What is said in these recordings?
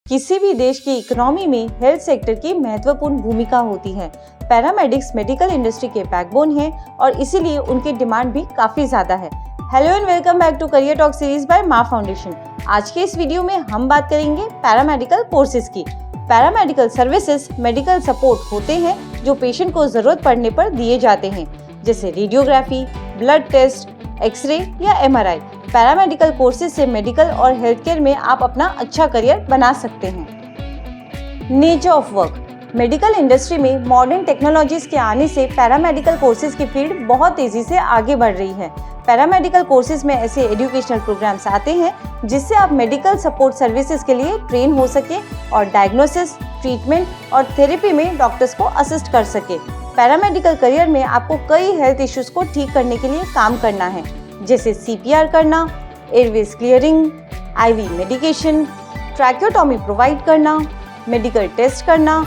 किसी भी देश की इकोनॉमी में हेल्थ सेक्टर की महत्वपूर्ण भूमिका होती है। पैरामेडिक्स मेडिकल इंडस्ट्री के बैकबोन हैं और इसीलिए उनकी डिमांड भी काफी ज्यादा है। Hello and welcome back to career talk series by Maa foundation. आज के इस वीडियो में हम बात करेंगे पैरामेडिकल कोर्सेज की। पैरामेडिकल सर्विसेज मेडिकल सपोर्ट होते हैं जो पेशेंट को जरूरत पड़ने पर दिए जाते हैं, जैसे रेडियोग्राफी, ब्लड टेस्ट, एक्सरे या एमआरआई। पैरामेडिकल कोर्सेज से मेडिकल और हेल्थ केयर में आप अपना अच्छा करियर बना सकते हैं। Nature of work. Medical industry में मॉडर्न टेक्नोलॉजीज के आने से पैरामेडिकल कोर्सेज की फील्ड बहुत तेजी से आगे बढ़ रही है। पैरामेडिकल कोर्सेज में ऐसे एजुकेशनल प्रोग्राम्स आते हैं जिससे आप मेडिकल सपोर्ट सर्विसेज के लिए ट्रेन हो सके और डायग्नोसिस, ट्रीटमेंट और थेरेपी में डॉक्टर्स को असिस्ट कर सके। पैरामेडिकल करियर में आपको कई हेल्थ इश्यूज को ठीक करने के लिए काम करना है, जैसे CPR करना, airways clearing, IV medication, tracheotomy provide करना, मेडिकल टेस्ट करना,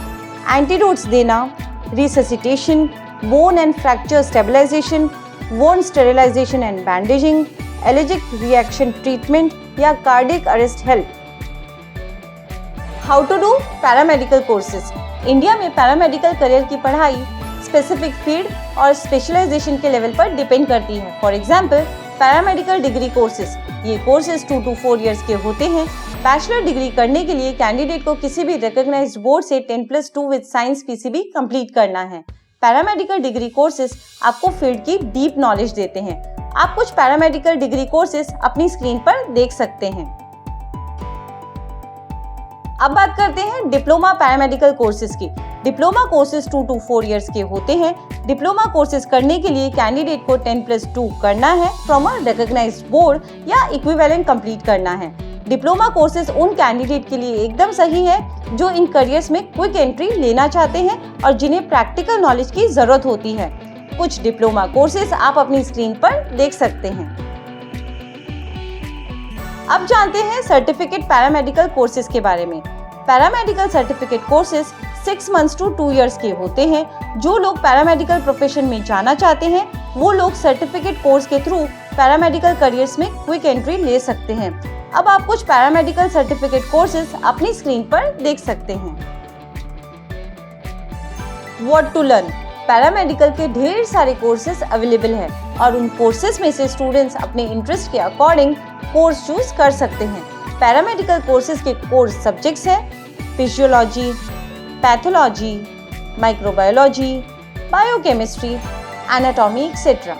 एंटीडोट्स देना, resuscitation, bone and fracture stabilisation, wound sterilisation and bandaging, allergic reaction treatment या cardiac arrest help. How to do paramedical courses. India में paramedical career की पढ़ाई specific field और specialisation के level पर डिपेंड करती है। For example, paramedical degree courses, ये कोर्सेज 2 to 4 इयर्स के होते हैं। बैचलर डिग्री करने के लिए कैंडिडेट को किसी भी रिकॉग्नाइज्ड बोर्ड से 10+2 विद साइंस PCB कंप्लीट करना है। पैरामेडिकल डिग्री कोर्सेज आपको फील्ड की डीप नॉलेज देते हैं। आप कुछ पैरामेडिकल डिग्री कोर्सेज अपनी स्क्रीन पर देख सकते हैं। अब बात करते हैं डिप्लोमा पैरामेडिकल कोर्सेज की। डिप्लोमा कोर्सेज 2 to 4 इयर्स के होते हैं। डिप्लोमा कोर्सेज करने के लिए कैंडिडेट को 10+2 करना है फ्रॉम अ रिकॉग्नाइज्ड बोर्ड या इक्विवेलेंट कंप्लीट करना है। डिप्लोमा कोर्सेज उन कैंडिडेट के लिए एकदम सही है जो इन करियर्स में क्विक एंट्री लेना चाहते हैं और जिन्हें प्रैक्टिकल नॉलेज की जरूरत होती है। कुछ डिप्लोमा कोर्सेज आप अपनी स्क्रीन पर देख सकते हैं। अब जानते हैं सर्टिफिकेट पैरामेडिकल कोर्सेज के बारे में। Paramedical certificate courses 6 months to 2 years के होते हैं। जो लोग पैरामेडिकल प्रोफेशन में जाना चाहते हैं वो लोग सर्टिफिकेट कोर्स के थ्रू पैरामेडिकल करियर्स में क्विक एंट्री ले सकते हैं। अब आप कुछ पैरामेडिकल सर्टिफिकेट कोर्सेज अपनी स्क्रीन पर देख सकते हैं। What to learn. पैरामेडिकल के ढेर सारे कोर्सेज अवेलेबल हैं और उन कोर्सेज में से स्टूडेंट्स अपने इंटरेस्ट के अकॉर्डिंग कोर्स चूज कर सकते हैं। पैरामेडिकल कोर्सेज के कोर्स सब्जेक्ट्स हैं physiology, pathology, microbiology, biochemistry, anatomy etcetera.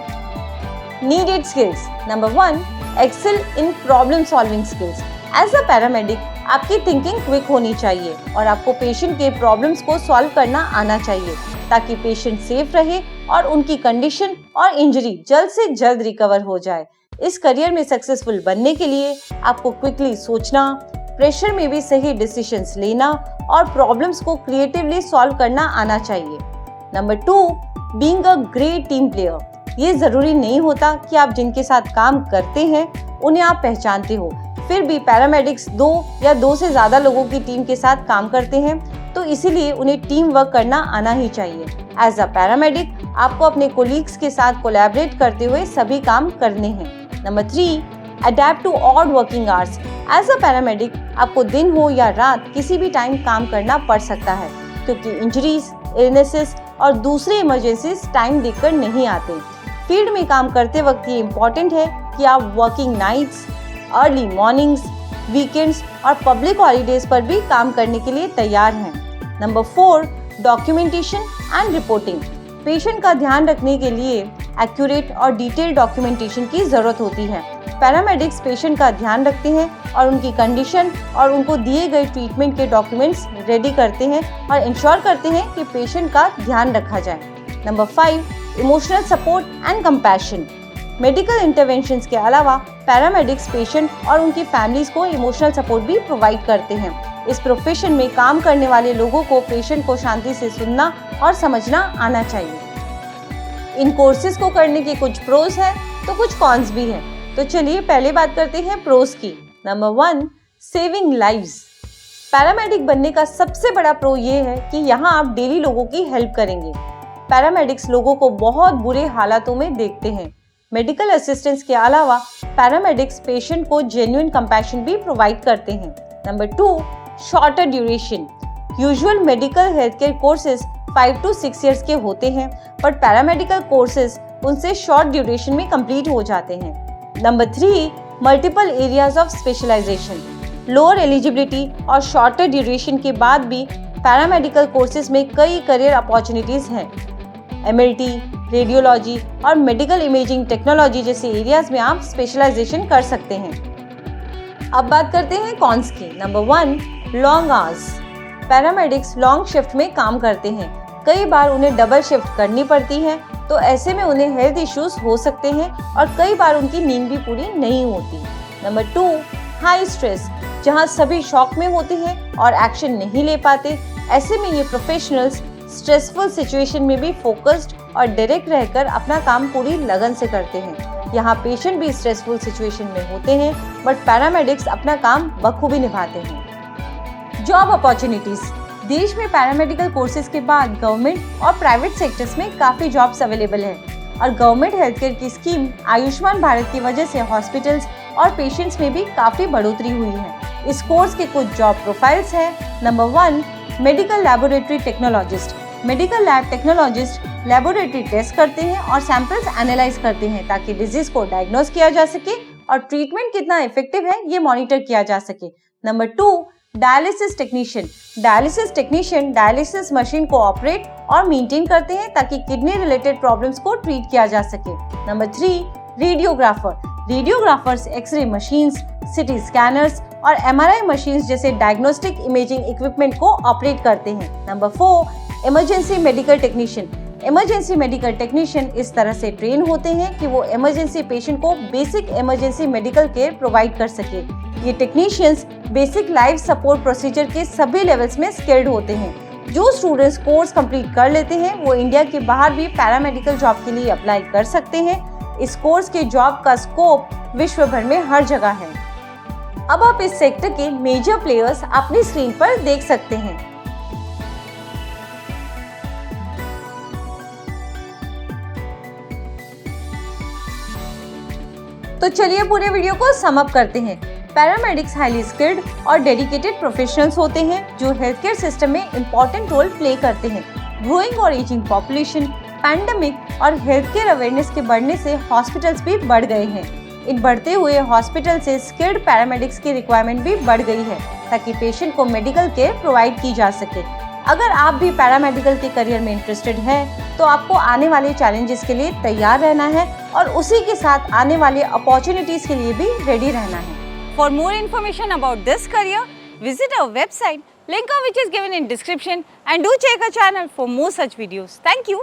Needed skills. Number 1, excel in problem solving skills. As a paramedic आपकी थिंकिंग क्विक होनी चाहिए और आपको पेशेंट के प्रॉब्लम्स को सॉल्व करना आना चाहिए ताकि पेशेंट सेफ रहे और उनकी कंडीशन और इंजरी जल्द से जल्द रिकवर हो जाए। इस करियर में सक्सेसफुल बनने के लिए आपको क्विकली सोचना, प्रेशर में भी सही डिसीजंस लेना और प्रॉब्लम्स को क्रिएटिवली सॉल्व करना आना चाहिए। Number 2, being a great team player. ये जरूरी नहीं होता कि आप जिनके साथ काम करते हैं उन्हें आप पहचानते हो, फिर भी पैरामेडिक्स 2 या 2 से ज्यादा लोगों की टीम के साथ काम करते हैं, तो इसीलिए उन्हें टीम वर्क करना आना ही चाहिए। एज अ पैरामेडिक आपको अपने कोलीग्स के साथ कोलैबोरेट करते हुए सभी काम करने हैं। Number 3, adept to odd working hours. As a paramedic आपको दिन हो या रात किसी भी टाइम काम करना पड़ सकता है क्योंकि इंजरीज, इलनेसेस और दूसरे इमरजेंसीज टाइम देखकर नहीं आते। फील्ड में काम करते वक्त ये इम्पोर्टेंट है कि आप working nights, early mornings, weekends और पब्लिक हॉलीडेज पर भी काम करने के लिए तैयार हैं। Number 4, documentation and reporting. Patient का ध्यान रखने के लिए एक्यूरेट और डिटेल्ड डॉक्यूमेंटेशन की जरूरत होती है। पैरामेडिक्स पेशेंट का ध्यान रखते हैं और उनकी कंडीशन और उनको दिए गए ट्रीटमेंट के डॉक्यूमेंट्स रेडी करते हैं और इंश्योर करते हैं कि पेशेंट का ध्यान रखा जाए। Number 5, emotional support and compassion. Medical interventions के अलावा पैरामेडिक्स पेशेंट और उनकी फैमिलीज को इमोशनल सपोर्ट भी प्रोवाइड करते हैं। इस प्रोफेशन में काम करने वाले लोगों को पेशेंट को शांति से सुनना और समझना आना चाहिए। इन कोर्सेज को करने के कुछ प्रोज हैं तो कुछ कॉन्स भी हैं। तो चलिए पहले बात करते हैं प्रोज की। Number 1, saving lives. पैरामेडिक बनने का सबसे बड़ा प्रो ये है कि यहाँ आप डेली लोगों की हेल्प करेंगे। पैरामेडिक्स लोगों को बहुत बुरे हालातों में देखते हैं। मेडिकल असिस्टेंस के अलावा पैरामेडिक्स पेशेंट को जेन्युइन कंपैशन भी प्रोवाइड करते हैं। Number 2, shorter duration. Usual medical health care courses 5 to 6 years के होते हैं, बट पैरामेडिकल कोर्सेज उनसे शॉर्ट ड्यूरेशन में कंप्लीट हो जाते हैं। Number 3, multiple areas of specialization. Lower eligibility और शॉर्टर ड्यूरेशन के बाद भी पैरामेडिकल कोर्सेज में कई करियर अपॉर्चुनिटीज हैं। MLT, रेडियोलॉजी और मेडिकल इमेजिंग टेक्नोलॉजी जैसे एरियाज में आप स्पेशलाइजेशन कर सकते हैं। अब बात करते हैं कॉन्स की। Number 1, long hours. Paramedics long shift में काम करते हैं। कई बार उन्हें डबल शिफ्ट करनी पड़ती है, तो ऐसे में उन्हें हेल्थ इश्यूज हो सकते हैं और कई बार उनकी नींद भी पूरी नहीं होती। नंबर 2, हाई स्ट्रेस, जहां सभी शॉक में होते हैं और एक्शन नहीं ले पाते। ऐसे में ये प्रोफेशनल्स स्ट्रेसफुल सिचुएशन में भी फोकस्ड और डायरेक्ट रहकर अपना काम पूरी लगन से करते हैं। यहाँ पेशेंट भी स्ट्रेसफुल सिचुएशन में होते हैं, बट पैरामेडिक्स अपना काम बखूबी निभाते हैं। Job opportunities. देश में पैरामेडिकल कोर्सेज के बाद गवर्नमेंट और प्राइवेट सेक्टर्स में काफ़ी जॉब्स अवेलेबल है और गवर्नमेंट हेल्थ केयर की स्कीम आयुष्मान भारत की वजह से हॉस्पिटल्स और पेशेंट्स में भी काफ़ी बढ़ोतरी हुई है। इस कोर्स के कुछ जॉब प्रोफाइल्स हैं। Number 1, medical laboratory technologist. Medical lab technologist laboratory test करते हैं और सैंपल्स एनालाइज करते हैं ताकि डिजीज को डायग्नोज किया जा सके और ट्रीटमेंट कितना इफेक्टिव है ये मॉनिटर किया जा सके। Number 2, dialysis technician. Dialysis technician dialysis machine को ऑपरेट और मेंटेन करते हैं ताकि किडनी रिलेटेड प्रॉब्लम्स को ट्रीट किया जा सके। Number 3, radiographer. Radiographers x ray machines, CT scanners और MRI मशीन्स जैसे डायग्नोस्टिक इमेजिंग इक्विपमेंट को ऑपरेट करते हैं। Number 4, emergency medical technician. Emergency medical technician इस तरह से ट्रेन होते हैं कि वो इमरजेंसी पेशेंट को basic emergency medical care provide कर सके। ये technicians basic life support procedure के सभी लेवल्स में स्किल्ड होते हैं। जो स्टूडेंट्स कोर्स कंप्लीट कर लेते हैं वो इंडिया के बाहर भी पैरामेडिकल जॉब के लिए अप्लाई कर सकते हैं। इस कोर्स के जॉब का स्कोप विश्व भर में हर जगह है। अब आप इस सेक्टर के मेजर प्लेयर्स अपनी स्क्रीन पर देख सकते हैं। तो चलिए पूरे वीडियो को सम अप करते हैं। पैरामेडिक्स हाईली स्किल्ड और डेडिकेटेड प्रोफेशनल्स होते हैं जो हेल्थ केयर सिस्टम में इंपॉर्टेंट रोल प्ले करते हैं। ग्रोइंग और एजिंग पॉपुलेशन, पैंडेमिक और हेल्थ केयर अवेयरनेस के बढ़ने से हॉस्पिटल्स भी बढ़ गए हैं। इन बढ़ते हुए हॉस्पिटल से स्किल्ड पैरामेडिक्स की रिक्वायरमेंट भी बढ़ गई है ताकि पेशेंट को मेडिकल केयर प्रोवाइड की जा सके। अगर आप भी पैरामेडिकल के करियर में इंटरेस्टेड हैं तो आपको आने वाले चैलेंजेस के लिए तैयार रहना है और उसी के साथ आने वाले अपॉर्चुनिटीज के लिए भी रेडी रहना है। For more information about this career, visit our website, link of which is given in description, and do check our channel for more such videos. Thank you.